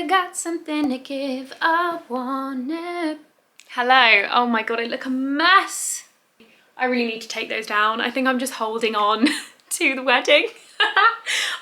got something to give, I want it. Hello, oh my god, I look a mess. I really need to take those down. I think I'm just holding on to the wedding.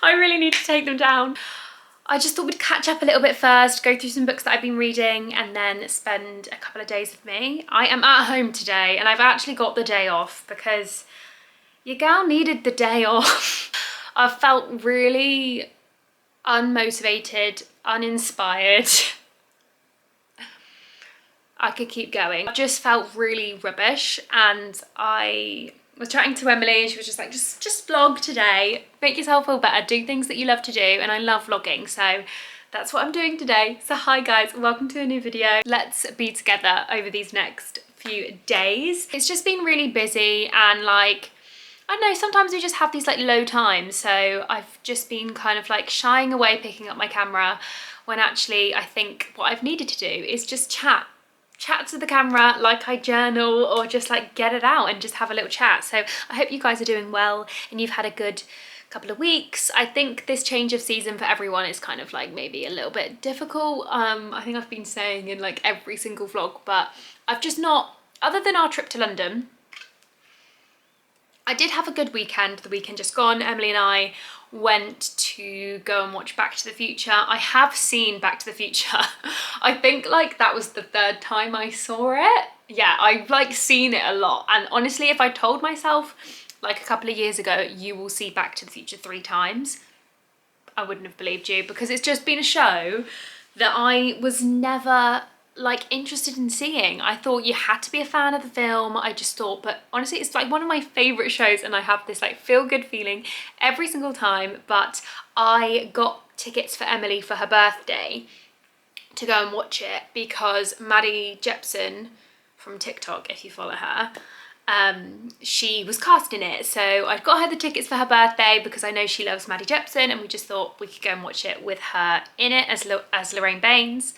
I really need to take them down. I just thought we'd catch up a little bit first, go through some books that I've been reading and then spend a couple of days with me. I am at home today and I've actually got the day off because your gal needed the day off. I felt really unmotivated, uninspired. I could keep going. I just felt really rubbish and I was chatting to Emily and she was just like, just vlog today, make yourself feel better, do things that you love to do, and I love vlogging, so that's what I'm doing today. So hi guys, welcome to a new video. Let's be together over these next few days. It's just been really busy and like, I don't know, sometimes we just have these like low times, so I've just been kind of like shying away picking up my camera when actually I think what I've needed to do is just chat to the camera like I journal, or just like get it out and just have a little chat. So I hope you guys are doing well and you've had a good couple of weeks. I think this change of season for everyone is kind of like maybe a little bit difficult. I think I've been saying in like every single vlog, but I've just not, other than our trip to London, I did have a good weekend, the weekend just gone. Emily and I went to go and watch Back to the Future. I have seen Back to the Future. I think like that was the third time I saw it. Yeah, I've like seen it a lot. And honestly, if I told myself like a couple of years ago, you will see Back to the Future 3 times, I wouldn't have believed you, because it's just been a show that I was never like interested in seeing. I thought you had to be a fan of the film. I just thought, but honestly it's like one of my favorite shows and I have this like feel good feeling every single time. But I got tickets for Emily for her birthday to go and watch it because Maddie Jepson from TikTok, if you follow her, she was cast in it. So I got her the tickets for her birthday because I know she loves Maddie Jepson, and we just thought we could go and watch it with her in it as Lorraine Baines.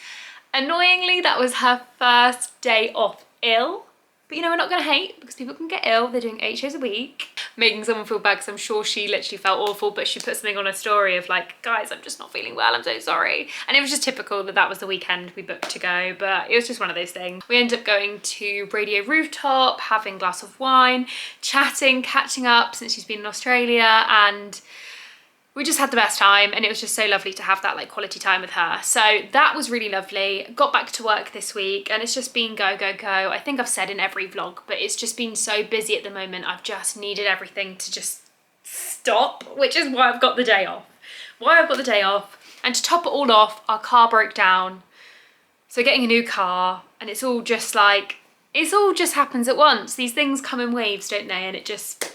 Annoyingly, that was her first day off ill. But you know, we're not gonna hate because people can get ill. They're doing 8 shows a week. Making someone feel bad because I'm sure she literally felt awful, but she put something on her story of like, guys, I'm just not feeling well, I'm so sorry. And it was just typical that that was the weekend we booked to go, but it was just one of those things. We ended up going to Radio Rooftop, having a glass of wine, chatting, catching up since she's been in Australia, and we just had the best time, and it was just so lovely to have that like quality time with her. So that was really lovely. Got back to work this week and it's just been go, go, go. I think I've said in every vlog, but it's just been so busy at the moment. I've just needed everything to just stop, which is why I've got the day off. And to top it all off, our car broke down. So we're getting a new car, and it's all just like, it all just happens at once. These things come in waves, don't they? And it just,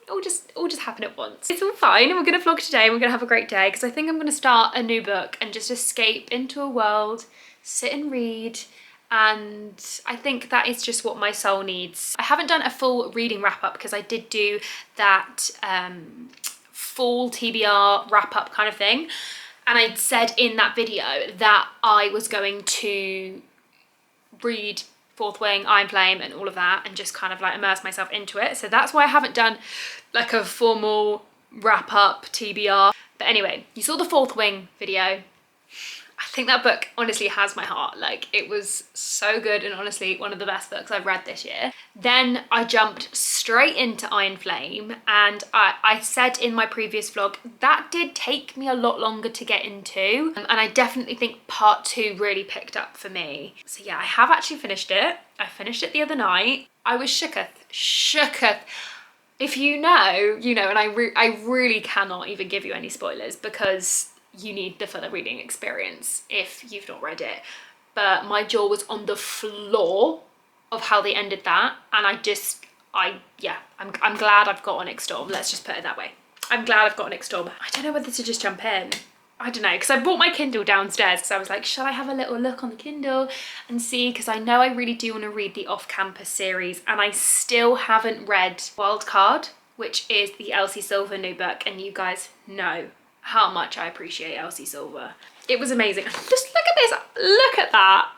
all just happen at once. It's all fine, and we're gonna vlog today and we're gonna have a great day because I think I'm gonna start a new book and just escape into a world, sit and read, and I think that is just what my soul needs. I haven't done a full reading wrap up because I did do that full TBR wrap up kind of thing, and I said in that video that I was going to read Fourth Wing, Iron Flame and all of that and just kind of like immerse myself into it. So that's why I haven't done like a formal wrap up TBR. But anyway, you saw the Fourth Wing video. I think that book honestly has my heart. Like, it was so good, and honestly one of the best books I've read this year. Then I jumped straight into Iron Flame, and I said in my previous vlog that did take me a lot longer to get into, and I definitely think part 2 really picked up for me. So yeah, I have actually finished it. I finished it the other night. I was shooketh. If you know, you know, and I really cannot even give you any spoilers because you need the full reading experience if you've not read it. But my jaw was on the floor of how they ended that, and I'm glad I've got Onyx Storm. Let's just put it that way. I'm glad I've got Onyx Storm. I don't know whether to just jump in. I don't know, because I brought my Kindle downstairs because I was like, shall I have a little look on the Kindle and see, because I know I really do want to read the Off-Campus series, and I still haven't read Wildcard, which is the Elsie Silver new book, and you guys know how much I appreciate Elsie Silver. It was amazing. Just look at this, look at that.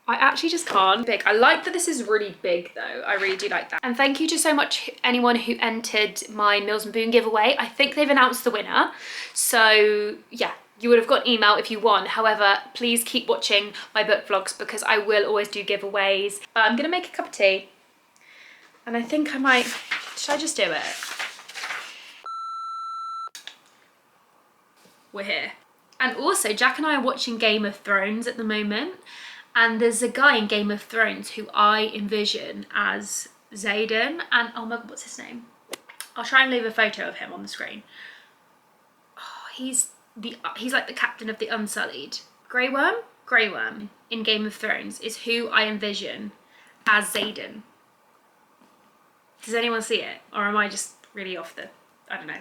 I actually just can't. Big. I like that this is really big though. I really do like that. And thank you to so much anyone who entered my Mills Boon giveaway. I think they've announced the winner. So yeah, you would have got email if you won. However, please keep watching my book vlogs because I will always do giveaways. But I'm gonna make a cup of tea and I think I might, should I just do it? We're here. And also Jack and I are watching Game of Thrones at the moment, and there's a guy in Game of Thrones who I envision as Xaden, and oh my god, what's his name? I'll try and leave a photo of him on the screen. Oh, he's like the captain of the Unsullied. Grey Worm in Game of Thrones is who I envision as Xaden. Does anyone see it? Or am I just really off the, I don't know.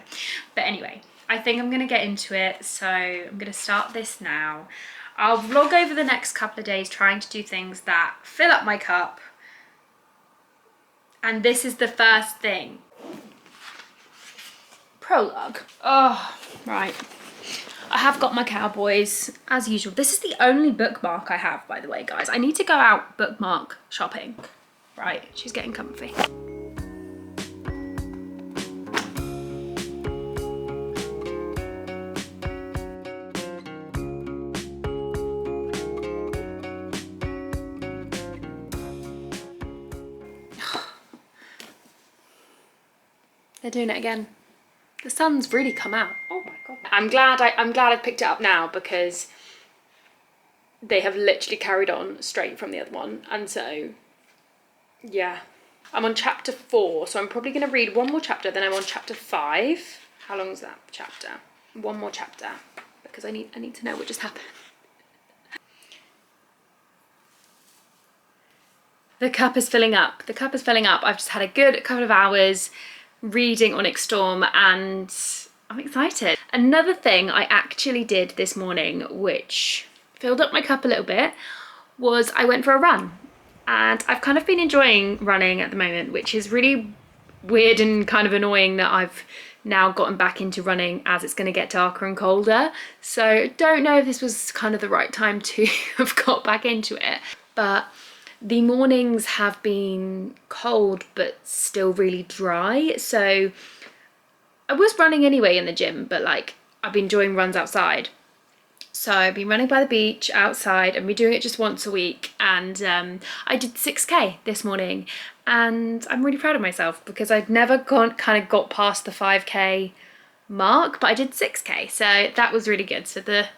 But anyway, I think I'm gonna get into it. So I'm gonna start this now. I'll vlog over the next couple of days trying to do things that fill up my cup. And this is the first thing. Prologue. Oh, right. I have got my cowboys as usual. This is the only bookmark I have, by the way, guys. I need to go out bookmark shopping. Right, she's getting comfy. They're doing it again. The sun's really come out. Oh my god. I'm glad I picked it up now because they have literally carried on straight from the other one. And so, yeah. I'm on chapter 4, so I'm probably gonna read one more chapter, then I'm on chapter 5. How long is that chapter? One more chapter, because I need to know what just happened. The cup is filling up. The cup is filling up. I've just had a good couple of hours reading Onyx Storm and I'm excited. Another thing I actually did this morning, which filled up my cup a little bit, was I went for a run. And I've kind of been enjoying running at the moment, which is really weird and kind of annoying that I've now gotten back into running as it's going to get darker and colder. So don't know if this was kind of the right time to have got back into it. But the mornings have been cold but still really dry, so I was running anyway in the gym, but like I've been doing runs outside. So I've been running by the beach outside and we're doing it just once a week, and I did 6k this morning and I'm really proud of myself because I'd never got past the 5k mark, but I did 6k, so that was really good. So the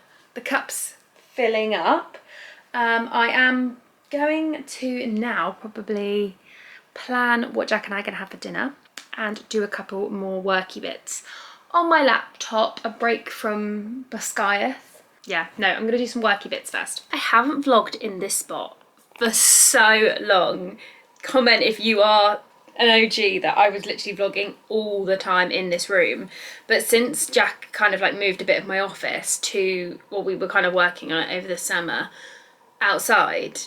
cup's filling up. I am going to now probably plan what Jack and I are going to have for dinner and do a couple more worky bits on my laptop, a break from Basquiath. Yeah, no, I'm going to do some worky bits first. I haven't vlogged in this spot for so long. Comment if you are an OG that I was literally vlogging all the time in this room. But since Jack kind of like moved a bit of my office to what we were kind of working on it over the summer outside,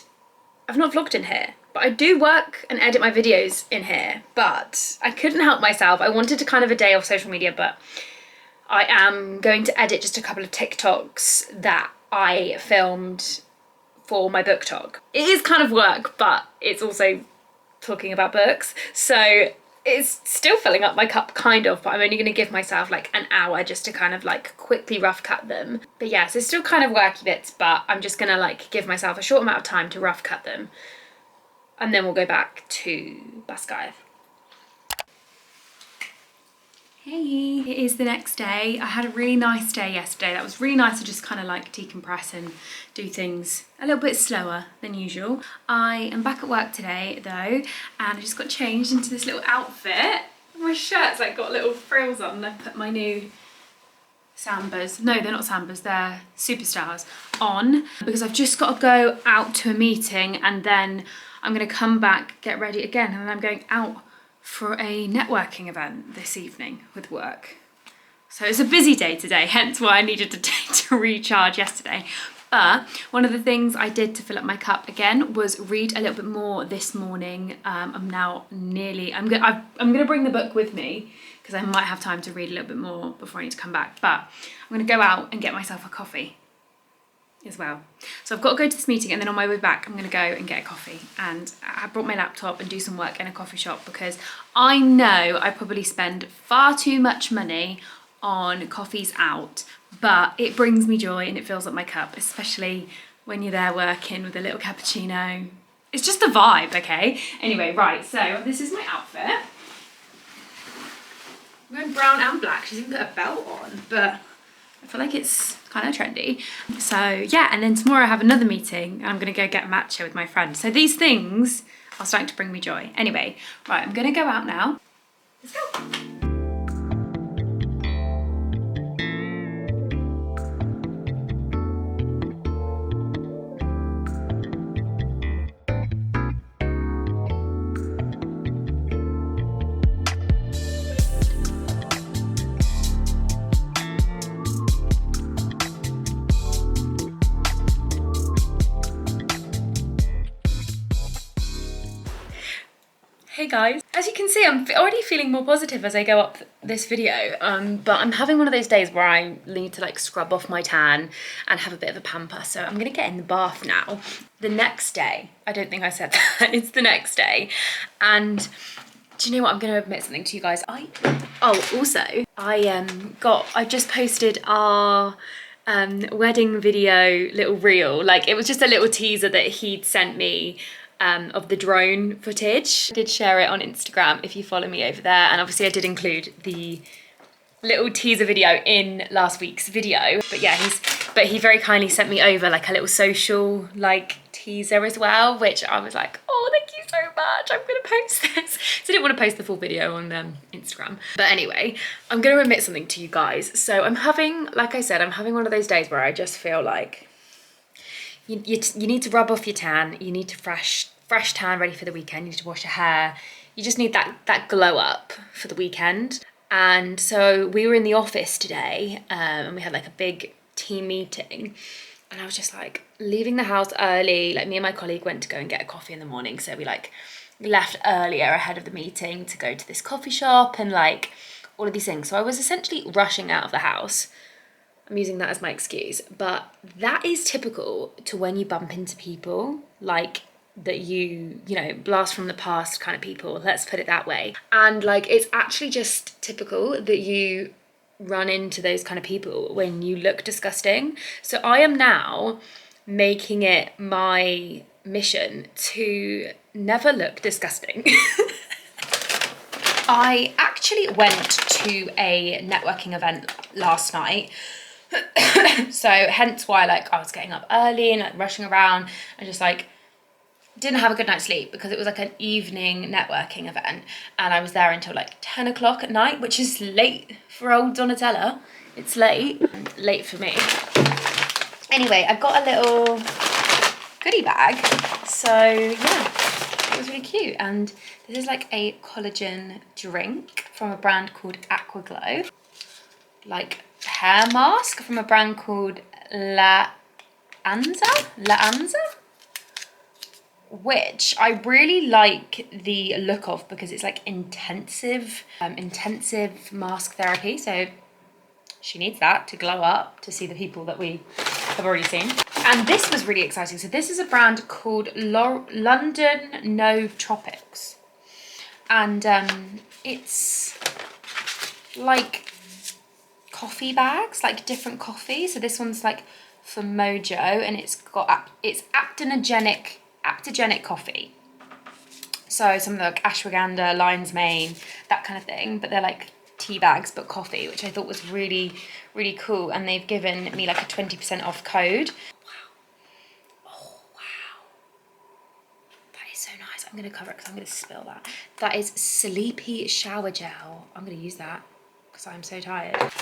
I've not vlogged in here, but I do work and edit my videos in here, but I couldn't help myself. I wanted to kind of a day off social media, but I am going to edit just a couple of TikToks that I filmed for my booktok. It is kind of work, but it's also talking about books. So it's still filling up my cup kind of, but I'm only going to give myself like an hour just to kind of like quickly rough cut them. But yeah, so it's still kind of worky bits, but I'm just going to like give myself a short amount of time to rough cut them. And then we'll go back to Basquiath. Hey, it is the next day. I had a really nice day yesterday. That was really nice to just kind of like decompress and do things a little bit slower than usual. I am back at work today though, and I just got changed into this little outfit. My shirt's like got little frills on. I put my new Sambas, no they're not Sambas, they're Superstars on because I've just got to go out to a meeting and then I'm going to come back, get ready again, and then I'm going out for a networking event this evening with work. So it's a busy day today, hence why I needed to recharge yesterday. But one of the things I did to fill up my cup again was read a little bit more this morning. I'm gonna bring the book with me because I might have time to read a little bit more before I need to come back. But I'm gonna go out and get myself a coffee as well. So I've got to go to this meeting, and then on my way back I'm going to go and get a coffee, and I brought my laptop and do some work in a coffee shop because I know I probably spend far too much money on coffees out, but it brings me joy and it fills up my cup, especially when you're there working with a little cappuccino. It's just a vibe, okay? Anyway, right, so this is my outfit. I'm wearing brown and black. She's even got a belt on, but I feel like it's kind of trendy. So yeah, and then tomorrow I have another meeting and I'm gonna go get a matcha with my friend. So these things are starting to bring me joy. Anyway, right, I'm gonna go out now. Let's go. Hey guys, as you can see, I'm already feeling more positive as I go up this video, but I'm having one of those days where I need to like scrub off my tan and have a bit of a pamper, so I'm gonna get in the bath now. The next day, I don't think I said that, it's the next day, and do you know what, I'm gonna admit something to you guys. I just posted our wedding video little reel, like it was just a little teaser that he'd sent me of the drone footage. I did share it on Instagram if you follow me over there, and obviously I did include the little teaser video in last week's video. But yeah, he very kindly sent me over like a little social like teaser as well, which I was like, oh, thank you so much, I'm gonna post this. So I didn't want to post the full video on Instagram. But anyway, I'm gonna admit something to you guys. So I'm having, like I said, I'm having one of those days where I just feel like you need to rub off your tan, you need to fresh tan ready for the weekend, you need to wash your hair, you just need that glow up for the weekend. And so we were in the office today and we had like a big team meeting, and I was just like leaving the house early, like me and my colleague went to go and get a coffee in the morning, so we like left earlier ahead of the meeting to go to this coffee shop and like all of these things. So I was essentially rushing out of the house. I'm using that as my excuse, but that is typical to when you bump into people like that you know, blast from the past kind of people, let's put it that way. And like, it's actually just typical that you run into those kind of people when you look disgusting. So I am now making it my mission to never look disgusting. I actually went to a networking event last night. So hence why like I was getting up early and like rushing around and just like didn't have a good night's sleep, because it was like an evening networking event and I was there until like 10 o'clock at night, which is late for old Donatella. It's late for me. Anyway, I got a little goodie bag, so yeah, it was really cute. And this is like a collagen drink from a brand called Aquaglow, like hair mask from a brand called La Anza, which I really like the look of because it's like intensive mask therapy. So she needs that to glow up, to see the people that we have already seen. And this was really exciting. So this is a brand called London No Tropics. And it's like coffee bags, like different coffee. So this one's like for Mojo, and it's aptogenic coffee. So some of the like ashwagandha, lion's mane, that kind of thing, but they're like tea bags but coffee, which I thought was really, really cool. And they've given me like a 20% off code. Wow. Oh wow, that is so nice. I'm gonna cover it because I'm gonna spill that. That is Sleepy Shower Gel. I'm gonna use that because I'm so tired.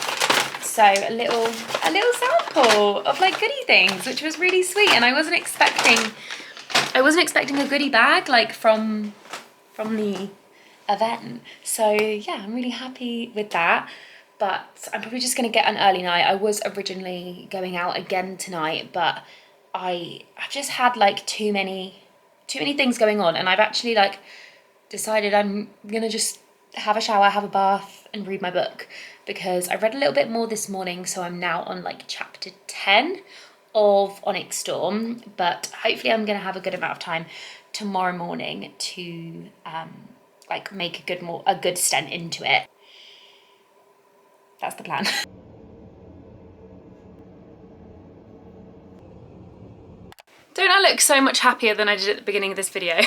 So a little sample of like goodie things, which was really sweet. And I wasn't expecting a goodie bag like from the event. So yeah, I'm really happy with that. But I'm probably just gonna get an early night. I was originally going out again tonight, but I've just had like too many things going on, and I've actually like decided I'm gonna just have a shower, have a bath and read my book, because I read a little bit more this morning. So I'm now on like chapter 10 of Onyx Storm, but hopefully I'm gonna have a good amount of time tomorrow morning to like make a good stint into it. That's the plan. Don't I look so much happier than I did at the beginning of this video?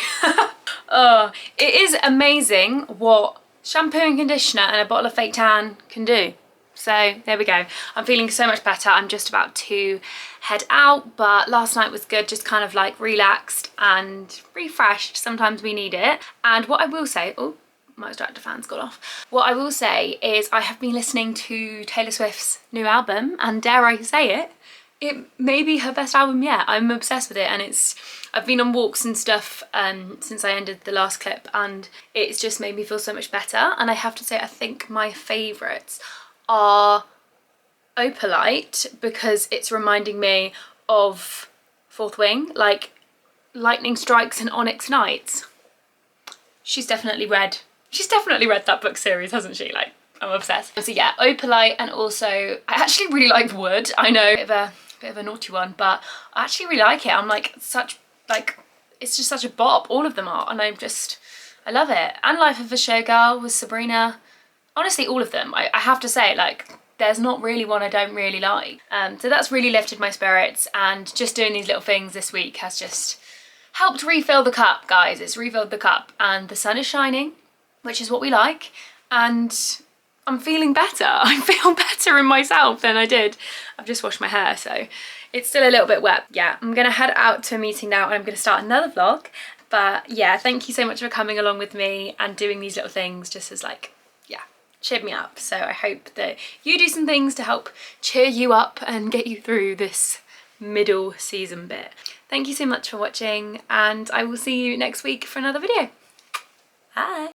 Oh, it is amazing what shampoo and conditioner and a bottle of fake tan can do. So there we go. I'm feeling so much better. I'm just about to head out, but last night was good, just kind of like relaxed and refreshed. Sometimes we need it. And what I will say, oh, my distractor fan's gone off. What I will say is I have been listening to Taylor Swift's new album, and dare I say it, it may be her best album yet. I'm obsessed with it, and I've been on walks and stuff since I ended the last clip, and it's just made me feel so much better. And I have to say, I think my favourites are Opalite, because it's reminding me of Fourth Wing, like Lightning Strikes and Onyx Nights. She's definitely read that book series, hasn't she? Like, I'm obsessed. So yeah, Opalite, and also I actually really like Wood. I know, bit of a naughty one, but I actually really like it. I'm like it's just such a bop. All of them are, and I love it. And Life of a Showgirl with Sabrina. Honestly, all of them. I have to say, like, there's not really one I don't really like. So that's really lifted my spirits, and just doing these little things this week has just helped refill the cup, guys. It's refilled the cup, and the sun is shining, which is what we like, and I'm feeling better. I feel better in myself than I did. I've just washed my hair, so it's still a little bit wet. Yeah, I'm gonna head out to a meeting now, and I'm gonna start another vlog. But yeah, thank you so much for coming along with me and doing these little things, just as like, cheered me up. So I hope that you do some things to help cheer you up and get you through this middle season bit. Thank you so much for watching, and I will see you next week for another video. Bye.